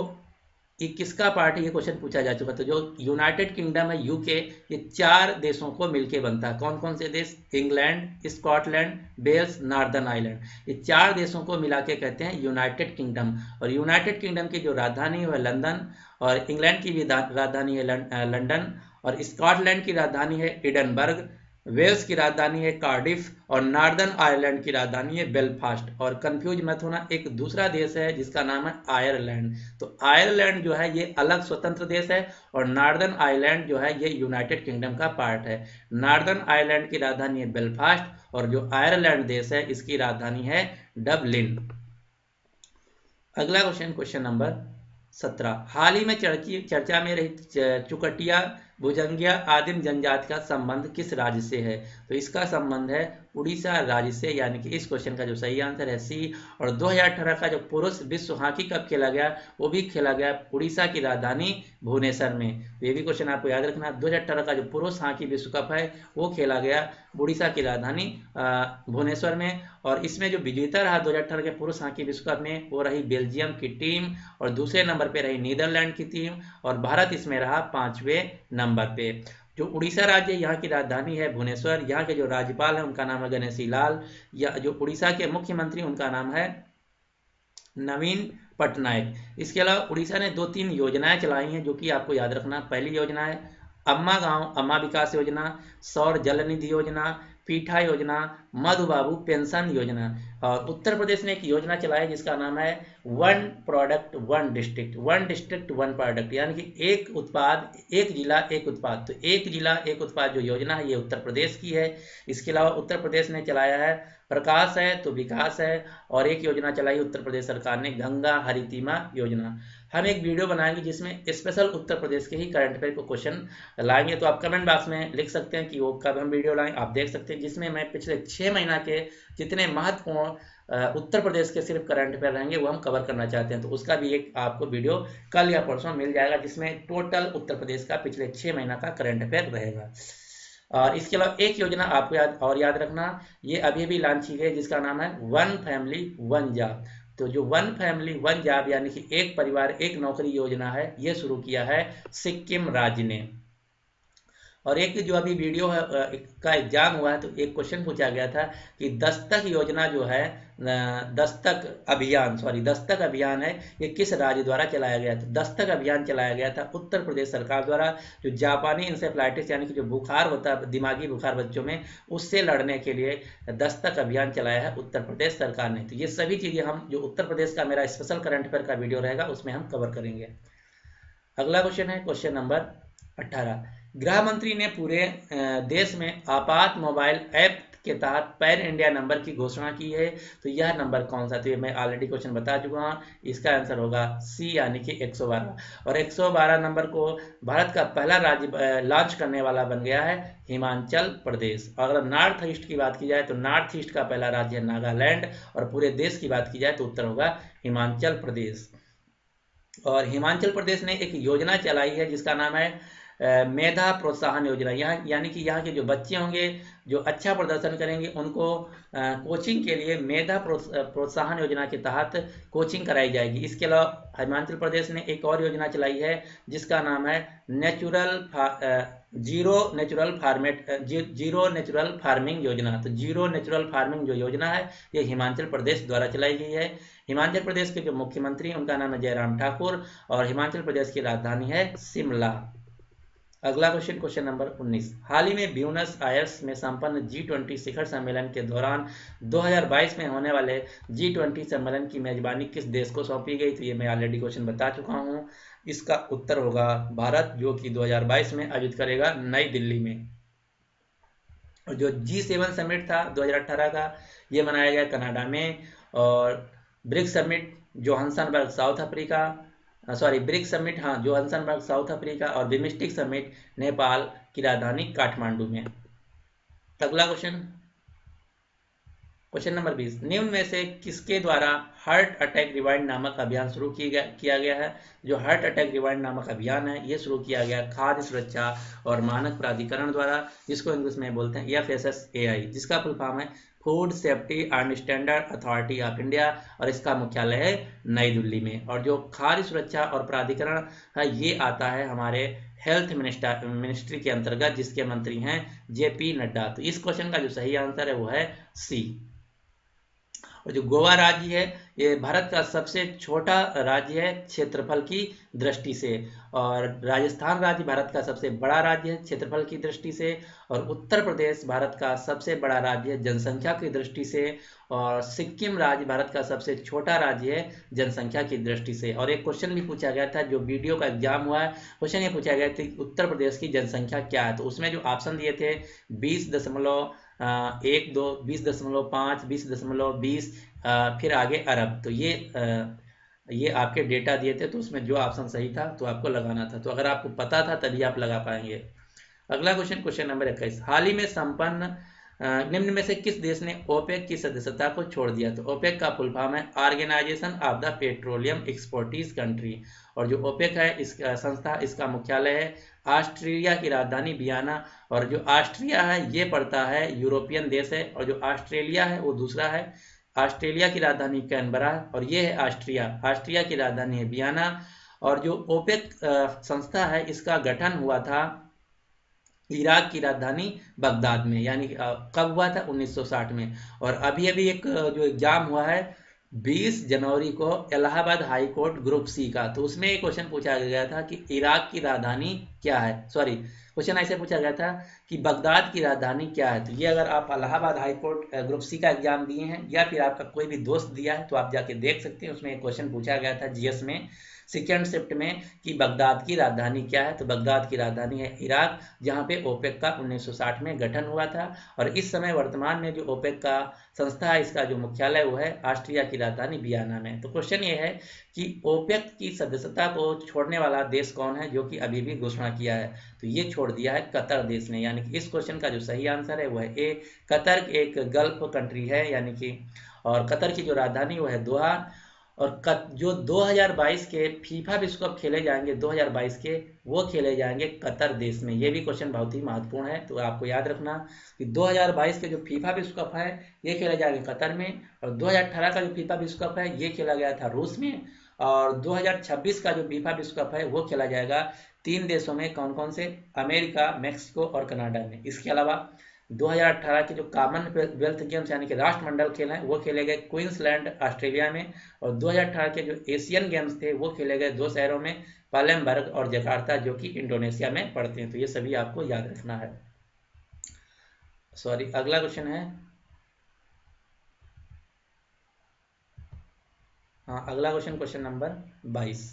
ये किसका पार्ट है ये क्वेश्चन पूछा जा चुका। तो जो यूनाइटेड किंगडम है यूके, ये 4 देशों को मिलके बनता है। कौन कौन से देश? England, Scotland, Wales, Northern Ireland. ये 4 देशों को मिला के कहते हैं यूनाइटेड किंगडम। और यूनाइटेड किंगडम की जो राजधानी है लंदन, और इंग्लैंड की भी राजधानी है लंदन, और स्कॉटलैंड की राजधानी है एडनबर्ग, वेल्स की राजधानी है कार्डिफ, और नॉर्दर्न आयरलैंड की राजधानी है बेलफास्ट। और कंफ्यूज मत होना, एक दूसरा देश है जिसका नाम है आयरलैंड। तो आयरलैंड जो है ये अलग स्वतंत्र देश है और नॉर्दर्न आयरलैंड जो है ये यूनाइटेड किंगडम का पार्ट है। नॉर्दर्न आयरलैंड की राजधानी है बेलफास्ट और जो आयरलैंड देश है इसकी राजधानी है डबलिन। अगला क्वेश्चन नंबर 17, हाल ही में चर्चा में रही चुकटिया भुजंगिया आदिम जनजाति का संबंध किस राज्य से है? तो इसका संबंध है उड़ीसा राज्य से, यानी कि इस क्वेश्चन का जो सही आंसर है सी। और 2018 का जो पुरुष विश्व हॉकी कप खेला गया वो भी खेला गया उड़ीसा की राजधानी भुवनेश्वर में। तो ये भी क्वेश्चन आपको याद रखना, 2018 का जो पुरुष हॉकी विश्व कप है वो खेला गया उड़ीसा की राजधानी भुवनेश्वर में। और इसमें जो विजेता रहा 2018 के पुरुष हॉकी विश्व कप में वो रही बेल्जियम की टीम, और दूसरे नंबर पे रही नीदरलैंड की टीम, और भारत इसमें रहा 5वें नंबर पे। जो उड़ीसा राज्य है यहाँ की राजधानी है भुवनेश्वर। यहाँ के जो राज्यपाल हैं उनका नाम है गणेशी लाल। या जो उड़ीसा के मुख्यमंत्री उनका नाम है नवीन पटनायक। इसके अलावा उड़ीसा ने 2-3 योजनाएं चलाई हैं जो कि आपको याद रखना। पहली योजना है अम्मा गांव अम्मा विकास योजना, सौर जल निधि योजना, पीठा योजना, मधु बाबू पेंशन योजना। और उत्तर प्रदेश ने एक योजना चलाई जिसका नाम है one product one district, one district one product, यानी कि एक उत्पाद एक जिला एक उत्पाद। तो एक जिला एक उत्पाद जो योजना है ये उत्तर प्रदेश की है। इसके अलावा उत्तर प्रदेश ने चलाया है प्रकाश है तो विकास है, और एक योजना चलाई उत्तर प्रदेश सरकार ने गंगा हरितिमा योजना। हम एक वीडियो बनाएंगे जिसमें स्पेशल उत्तर प्रदेश के ही करंट अफेयर को क्वेश्चन लाएंगे, तो आप कमेंट बॉक्स में लिख सकते हैं कि वो कब हम वीडियो लाएं। आप देख सकते हैं जिसमें मैं पिछले 6 महीना के जितने महत्वपूर्ण उत्तर प्रदेश के सिर्फ करंट अफेयर रहेंगे वो हम कवर करना चाहते हैं, तो उसका भी एक आपको वीडियो कल या परसों मिल जाएगा जिसमें टोटल उत्तर प्रदेश का पिछले 6 महीना का करंट अफेयर रहेगा। और इसके अलावा एक योजना आपको याद रखना, ये अभी अभी लॉन्च की गई जिसका नाम है वन फैमिली वन जॉब। तो जो वन फैमिली वन जॉब यानी कि एक परिवार एक नौकरी योजना है ये शुरू किया है सिक्किम राज्य ने। और एक जो अभी वीडियो है का एग्जाम हुआ है तो एक क्वेश्चन पूछा गया था कि दस्तक योजना जो है दस्तक अभियान है ये किस राज्य द्वारा चलाया गया। तो दस्तक अभियान चलाया गया था उत्तर प्रदेश सरकार द्वारा। जो जापानी इंसेफ्लाइटिस यानी कि जो बुखार होता है दिमागी बुखार बच्चों में, उससे लड़ने के लिए दस्तक अभियान चलाया है उत्तर प्रदेश सरकार ने। तो ये सभी चीजें हम जो उत्तर प्रदेश का मेरा स्पेशल करंट अफेयर का वीडियो रहेगा उसमें हम कवर करेंगे। अगला क्वेश्चन है क्वेश्चन नंबर 18। गृह मंत्री ने पूरे देश में आपात मोबाइल ऐप के तहत पैन इंडिया नंबर की घोषणा की है, तो यह नंबर कौन सा। तो ये मैं ऑलरेडी क्वेश्चन बता चुका हूँ, इसका आंसर होगा सी यानी कि 112। और 112 नंबर को भारत का पहला राज्य लॉन्च करने वाला बन गया है हिमाचल प्रदेश। और अगर नॉर्थ ईस्ट की बात की जाए तो नॉर्थ ईस्ट का पहला राज्य है नागालैंड, और पूरे देश की बात की जाए तो उत्तर होगा हिमाचल प्रदेश। और हिमाचल प्रदेश ने एक योजना चलाई है जिसका नाम है मेधा प्रोत्साहन योजना। यहाँ यानी कि यहाँ के जो बच्चे होंगे जो अच्छा प्रदर्शन करेंगे उनको कोचिंग के लिए मेधा प्रोत्साहन योजना के तहत कोचिंग कराई जाएगी। इसके अलावा हिमाचल प्रदेश ने एक और योजना चलाई है जिसका नाम है जीरो नेचुरल फार्मिंग योजना। तो जीरो नेचुरल फार्मिंग जो योजना है ये हिमाचल प्रदेश द्वारा चलाई गई है। हिमाचल प्रदेश के जो मुख्यमंत्री हैं उनका नाम है जयराम ठाकुर, और हिमाचल प्रदेश की राजधानी है शिमला। अगला क्वेश्चन क्वेश्चन नंबर 19। हाल ही में ब्यूनस आयर्स में संपन्न G20 शिखर सम्मेलन के दौरान 2022 में होने वाले G20 सम्मेलन की मेजबानी किस देश को सौंपी गई। तो ये मैं ऑलरेडी क्वेश्चन बता चुका हूँ, इसका उत्तर होगा भारत, जो कि 2022 में आयोजित करेगा नई दिल्ली में। और जो G7 समिट था 2018 का ये मनाया गया कनाडा में। और BRICS summit Johannesburg South Africa, BRICS summit Johannesburg South Africa, और बिम्स्टेक समिट नेपाल की राजधानी काठमांडू में। अगला क्वेश्चन क्वेश्चन नंबर 20। निम्न में से किसके द्वारा हार्ट अटैक रिवाइंड नामक अभियान शुरू किया गया है। जो हार्ट अटैक रिवाइंड नामक अभियान है ये शुरू किया गया खाद्य सुरक्षा और मानक प्राधिकरण द्वारा, जिसको इंग्लिश में बोलते हैं FSSAI, जिसका फुल फॉर्म है food safety and standard authority of India, और इसका मुख्यालय है नई दिल्ली में। और जो खाद्य सुरक्षा और प्राधिकरण है ये आता है हमारे हेल्थ मिनिस्ट्री के अंतर्गत, जिसके मंत्री हैं JP नड्डा। तो इस क्वेश्चन का जो सही आंसर है वो है सी। और जो गोवा राज्य है ये भारत का सबसे छोटा राज्य है क्षेत्रफल की दृष्टि से, और राजस्थान राज्य भारत का सबसे बड़ा राज्य है क्षेत्रफल की दृष्टि से, और उत्तर प्रदेश भारत का सबसे बड़ा राज्य है जनसंख्या की दृष्टि से, और सिक्किम राज्य भारत का सबसे छोटा राज्य है जनसंख्या की दृष्टि से। और एक क्वेश्चन भी पूछा गया था जो वीडियो का एग्जाम हुआ है, क्वेश्चन ये पूछा गया था कि उत्तर प्रदेश की जनसंख्या क्या है। तो उसमें जो ऑप्शन दिए थे 20.12, 20.5, 20.20, फिर आगे अरब। तो ये आपके डेटा दिए थे, तो उसमें जो ऑप्शन सही था तो आपको लगाना था। तो अगर आपको पता था तभी आप लगा पाएंगे। अगला क्वेश्चन क्वेश्चन नंबर 21। हाल ही में संपन्न निम्न में से किस देश ने ओपेक की सदस्यता को छोड़ दिया। तो ओपेक का फुल फॉर्म है organisation of the petroleum exporting country, और जो ओपेक है इसका संस्था इसका मुख्यालय है ऑस्ट्रेलिया की राजधानी वियना। और जो ऑस्ट्रिया है ये पड़ता है यूरोपियन देश है, और जो ऑस्ट्रेलिया है वो दूसरा है। ऑस्ट्रेलिया की राजधानी कैनबरा है, और ये है ऑस्ट्रिया की राजधानी है वियना। और जो ओपेक संस्था है इसका गठन हुआ था इराक की राजधानी बगदाद में, यानी कब हुआ था? 1960 में। और अभी अभी एक जो एग्जाम हुआ है 20 जनवरी को Allahabad high court group C का, तो उसमें एक क्वेश्चन पूछा गया था कि इराक की राजधानी क्या है, सॉरी क्वेश्चन ऐसे पूछा गया था कि बगदाद की राजधानी क्या है। तो ये अगर आप Allahabad high court group C का एग्जाम दिए हैं या फिर आपका कोई भी दोस्त दिया है तो आप जाके देख सकते हैं, उसमें एक क्वेश्चन पूछा गया था जीएस में सेकेंड शिफ्ट में कि बगदाद की राजधानी क्या है। तो बगदाद की राजधानी है इराक, जहां पे ओपेक का 1960 में गठन हुआ था। और इस समय वर्तमान में जो ओपेक का संस्था है, इसका जो मुख्यालय वो है ऑस्ट्रिया की राजधानी वियना में। तो क्वेश्चन ये है कि ओपेक की सदस्यता को छोड़ने वाला देश कौन है जो कि अभी भी घोषणा किया है? तो ये छोड़ दिया है कतर देश ने, यानी कि इस क्वेश्चन का जो सही आंसर है वो है ए, कतर एक गल्फ कंट्री है, यानी कि और कतर की जो राजधानी वो है दोहा। और जो 2022 के फीफा विश्व कप खेले जाएंगे 2022 के, वो खेले जाएंगे कतर देश में। ये भी क्वेश्चन बहुत ही महत्वपूर्ण है, तो आपको याद रखना कि 2022 के जो फीफा विश्व कप है ये खेले जाएंगे कतर में, और 2018 का जो फीफा विश्व कप है ये खेला गया था रूस में, और 2026 का जो फीफा विश्व कप है वो खेला जाएगा 3 देशों में। कौन कौन से? अमेरिका, मैक्सिको और कनाडा में। इसके अलावा 2018 के जो कॉमनवेल्थ गेम्स यानी कि राष्ट्रमंडल खेल हैं वो खेले गए क्वींसलैंड ऑस्ट्रेलिया में, और 2018 के जो एशियन गेम्स थे वो खेले गए 2 शहरों में, पालेमबर्ग और जकार्ता, जो कि इंडोनेशिया में पड़ते हैं। तो ये सभी आपको याद रखना है। सॉरी, अगला क्वेश्चन है, हाँ अगला question, question number 22।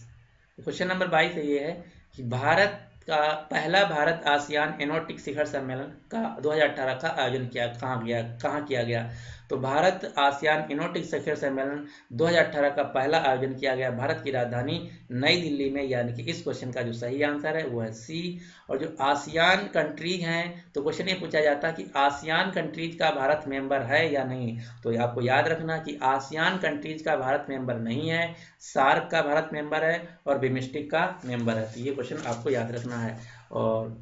Question number 22 ये है कि भारत का पहला भारत आसियान एनोटिक शिखर सम्मेलन का 2018 का आयोजन कहाँ किया गया? तो भारत आसियान एनोटिक शिखर सम्मेलन 2018 का पहला आयोजन किया गया भारत की राजधानी नई दिल्ली में, यानी कि इस क्वेश्चन का जो सही आंसर है वो है सी। और जो आसियान कंट्रीज हैं, तो क्वेश्चन ये पूछा जाता है कि आसियान कंट्रीज का भारत मेंबर है या नहीं। तो आपको याद रखना कि आसियान कंट्रीज का भारत मेंबर नहीं है, सार्क का भारत मेंबर है और बिम्स्टेक का मेंबर है। तो ये क्वेश्चन आपको याद रखना है। और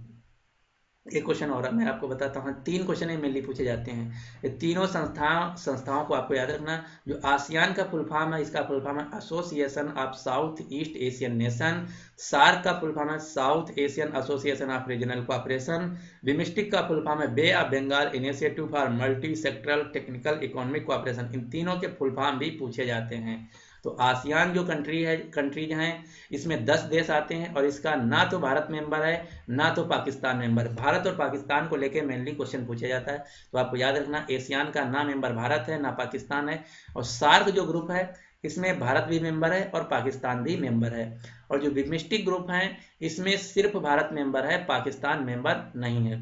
एक क्वेश्चन और मैं आपको बताता हूँ, 3 क्वेश्चन मेनली पूछे जाते हैं। ये तीनों संस्थाओं को आपको याद रखना। जो आसियान का फुल फॉर्म है, इसका फुल फॉर्म है association of south east Asian nation. SAARC का फुल फॉर्म है south Asian association of regional cooperation. BIMSTEC का फुल फॉर्म है bay of Bengal initiative for multi sectoral technical economic cooperation. इन तीनों के फुल फॉर्म भी पूछे जाते हैं। तो आसियान जो कंट्रीज हैं, इसमें 10 देश आते हैं, और इसका ना तो भारत मेंबर है ना तो पाकिस्तान मेंबर। भारत और पाकिस्तान को लेकर मेनली क्वेश्चन पूछा जाता है। तो आपको याद रखना एशियान का ना मेंबर भारत है ना पाकिस्तान है। और सार्क जो ग्रुप है इसमें भारत भी मेंबर है और पाकिस्तान भी मेंबर है। और जो बिम्स्टेक ग्रुप है इसमें सिर्फ भारत मेंबर है, पाकिस्तान मेंबर नहीं है।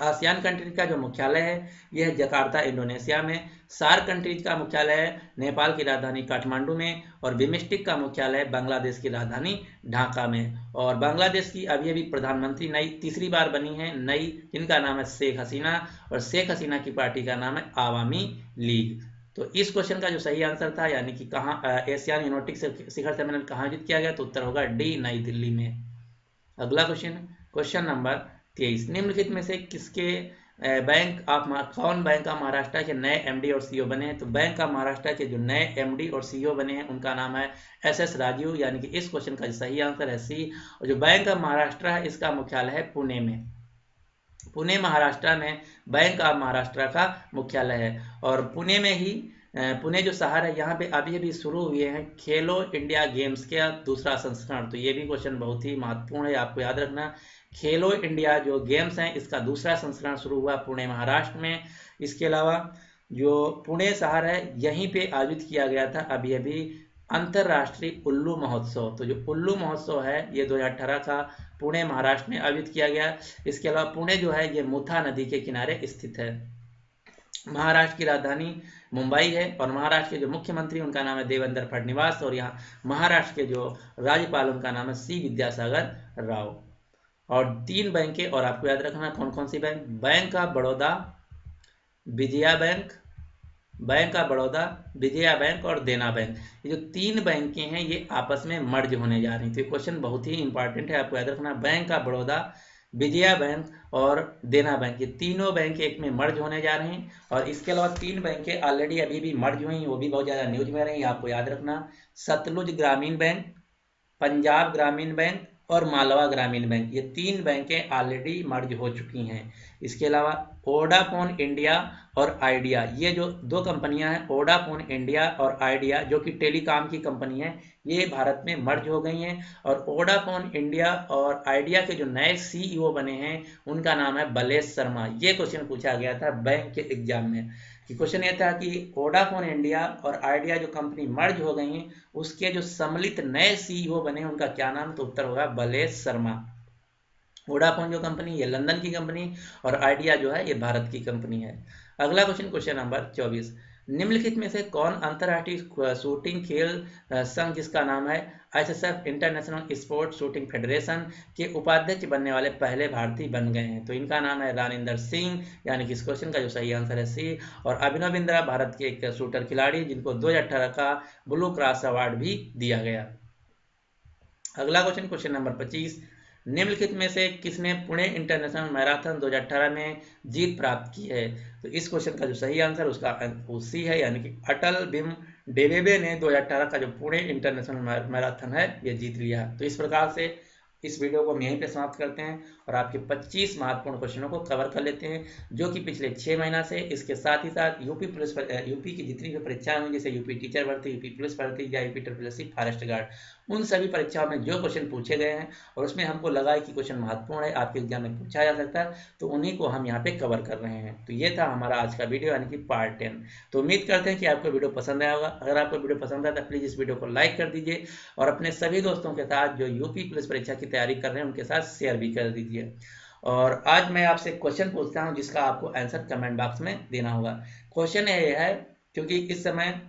आसियान कंट्रीज का जो मुख्यालय है यह है जकार्ता इंडोनेशिया में। सार्क कंट्रीज का मुख्यालय है नेपाल की राजधानी काठमांडू में, और बिम्स्टेक का मुख्यालय बांग्लादेश की राजधानी ढाका में। और बांग्लादेश की अभी अभी प्रधानमंत्री नई तीसरी बार बनी है नई, जिनका नाम है शेख हसीना, और शेख हसीना की पार्टी का नाम है आवामी लीग। तो इस क्वेश्चन का जो सही आंसर था, यानी कि कहाँ एशियान यूनोटिक शिखर सम्मेलन कहाँ आयोजित किया गया, तो उत्तर होगा डी, नई दिल्ली में। अगला क्वेश्चन, क्वेश्चन नंबर 23। निम्नलिखित में से किसके कौन बैंक ऑफ महाराष्ट्र के नए एमडी और सीईओ बने हैं? तो बैंक ऑफ महाराष्ट्र के जो नए एमडी और सीईओ बने हैं उनका नाम है एसएस राजू, यानी कि इस क्वेश्चन का सही आंसर है सी। और जो बैंक ऑफ महाराष्ट्र है इसका मुख्यालय है पुणे में। पुणे महाराष्ट्र में बैंक ऑफ महाराष्ट्र का मुख्यालय है। और पुणे में ही पुणे जो शहर है यहाँ पे अभी अभी शुरू हुए हैं खेलो इंडिया गेम्स के दूसरा संस्करण। तो ये भी क्वेश्चन बहुत ही महत्वपूर्ण है, आपको याद रखना। खेलो इंडिया जो गेम्स हैं इसका दूसरा संस्करण शुरू हुआ पुणे महाराष्ट्र में। इसके अलावा जो पुणे शहर है यहीं पे आयोजित किया गया था अभी अभी अंतरराष्ट्रीय उल्लू महोत्सव। तो जो उल्लू महोत्सव है ये 2018 का पुणे महाराष्ट्र में आयोजित किया गया। इसके अलावा पुणे जो है ये मुथा नदी के किनारे स्थित है। महाराष्ट्र की राजधानी मुंबई है, और महाराष्ट्र के जो मुख्यमंत्री उनका नाम है देवेंद्र फडणवीस, और यहाँ महाराष्ट्र के जो राज्यपाल उनका नाम है सी विद्यासागर राव। और 3 बैंकें और आपको याद रखना कौन कौन सी bank, bank of Baroda, Vijaya bank, bank of Baroda, Vijaya bank और देना बैंक। ये जो 3 बैंकें हैं ये आपस में मर्ज होने जा रही हैं। तो ये क्वेश्चन बहुत ही इंपॉर्टेंट है, आपको याद रखना। Bank of Baroda, Vijaya bank और देना बैंक, ये तीनों बैंक एक में मर्ज होने जा रहे हैं। और इसके अलावा 3 बैंकें ऑलरेडी अभी भी मर्ज हुई, वो भी बहुत ज़्यादा न्यूज में रही, आपको याद रखना। सतलुज ग्रामीण बैंक, पंजाब ग्रामीण बैंक और मालवा ग्रामीण बैंक, ये 3 बैंकें ऑलरेडी मर्ज हो चुकी हैं। इसके अलावा वोडाफोन इंडिया और आइडिया, ये जो 2 कंपनियां हैं, वोडाफोन इंडिया और आइडिया, जो कि टेलीकॉम की कंपनी है, ये भारत में मर्ज हो गई हैं। और वोडाफोन इंडिया और आइडिया के जो नए सीईओ बने हैं उनका नाम है बलेश शर्मा। ये क्वेश्चन पूछा गया था बैंक के एग्जाम में, कि क्वेश्चन ये था कि वोडाफोन इंडिया और आइडिया जो कंपनी मर्ज हो गई हैं उसके जो सम्मिलित नए सीईओ बने उनका क्या नाम, तो उत्तर होगा बलेश शर्मा। वोडाफोन जो कंपनी ये लंदन की कंपनी और आइडिया जो है ये भारत की कंपनी है। अगला क्वेश्चन, क्वेश्चन नंबर 24, निम्नलिखित में से कौन अंतर्राष्ट्रीय शूटिंग खेल संघ, जिसका नाम है SSF international sports shooting federation, के उपाध्यक्ष बनने वाले पहले भारतीय बन गए हैं, तो इनका नाम है रानिंदर सिंह, यानी कि इस क्वेश्चन का जो सही आंसर है सी। और अभिनव बिंद्रा भारत के एक शूटर खिलाड़ी जिनको 2018 का ब्लू क्रॉस अवार्ड भी दिया गया। अगला क्वेश्चन, क्वेश्चन नंबर 25, निम्नलिखित में से किसने पुणे इंटरनेशनल मैराथन 2018 में जीत प्राप्त की है, तो इस क्वेश्चन का जो सही आंसर उसका सी है, यानी कि अटल बिम डेवेबे ने 2018 का जो पुणे इंटरनेशनल मैराथन है ये जीत लिया। तो इस प्रकार से इस वीडियो को हम यहीं पे समाप्त करते हैं और आपके 25 महत्वपूर्ण क्वेश्चनों को कवर कर लेते हैं जो कि पिछले 6 महीना से, इसके साथ ही साथ यूपी की जितनी भी परीक्षाएं हुई, जैसे यूपी टीचर भर्ती, यूपी पुलिस भर्ती या यूपी ट्रिपल फॉरेस्ट गार्ड, उन सभी परीक्षाओं में जो क्वेश्चन पूछे गए हैं और उसमें हमको लगा है कि क्वेश्चन महत्वपूर्ण है, आपके एग्जाम में पूछा जा सकता है, तो उन्हीं को हम यहाँ पे कवर कर रहे हैं। तो ये था हमारा आज का वीडियो, यानी कि पार्ट 10। तो उम्मीद करते हैं कि आपको वीडियो पसंद आया होगा। अगर आपको वीडियो पसंद आया तो प्लीज़ इस वीडियो को लाइक कर दीजिए और अपने सभी दोस्तों के साथ जो यूपी पुलिस परीक्षा की तैयारी कर रहे हैं उनके साथ शेयर भी कर दीजिए। और आज मैं आपसे क्वेश्चन पूछता हूँ जिसका आपको आंसर कमेंट बॉक्स में देना होगा। क्वेश्चन ये है, क्योंकि इस समय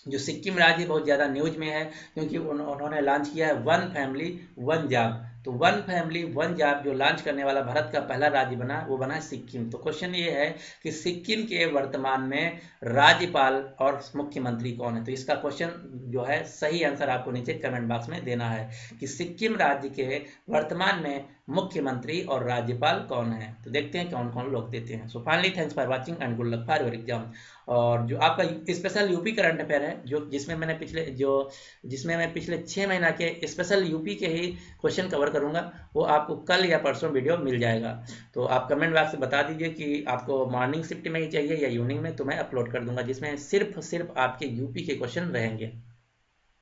जो सिक्किम राज्य बहुत ज़्यादा न्यूज में है, क्योंकि उन्होंने लॉन्च किया है वन फैमिली वन जॉब, तो वन फैमिली वन जॉब जो लॉन्च करने वाला भारत का पहला राज्य बना वो बना है सिक्किम। तो क्वेश्चन ये है कि सिक्किम के वर्तमान में राज्यपाल और मुख्यमंत्री कौन है, तो इसका क्वेश्चन जो है सही आंसर आपको नीचे कमेंट बॉक्स में देना है कि सिक्किम राज्य के वर्तमान में मुख्यमंत्री और राज्यपाल कौन है। तो देखते हैं कौन कौन लोग देते हैं। So finally thanks for watching and good luck for your exam. और जो आपका स्पेशल यूपी करंट अफेयर है, जो जिसमें मैं पिछले 6 महीना के स्पेशल यूपी के ही क्वेश्चन कवर करूंगा, वो आपको कल या परसों वीडियो मिल जाएगा। तो आप कमेंट बॉक्स में बता दीजिए कि आपको मॉर्निंग शिफ्ट में ही चाहिए या इवनिंग में, तो मैं अपलोड कर दूंगा, जिसमें सिर्फ आपके यूपी के क्वेश्चन रहेंगे।